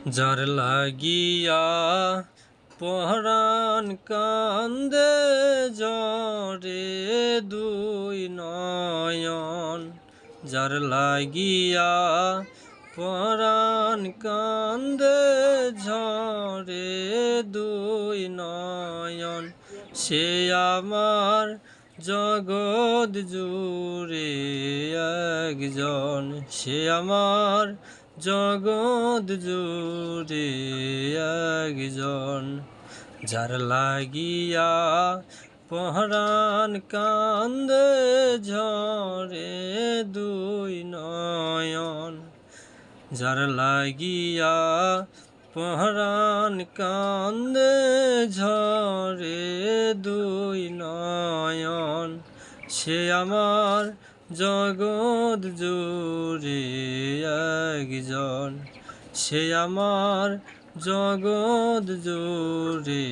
যার লাগিয়া পরাণ কান্দে জরে দুই নয়ন, যার লাগিয়া পরাণ কান্দে ঝরে দুই নয়ন, সে আমার জগৎ জুড়ে একজন, সে আমার জগৎ জুড়ে একজন। যার লাগিয়া পরাণ কান্দে ঝরে দুই নয়ন, যার লাগিয়া পরাণ কান্দে ঝরে দুই নয়ন, সে আমার জগৎ জুড়ে একজন, সে আমার জগৎ জুড়ে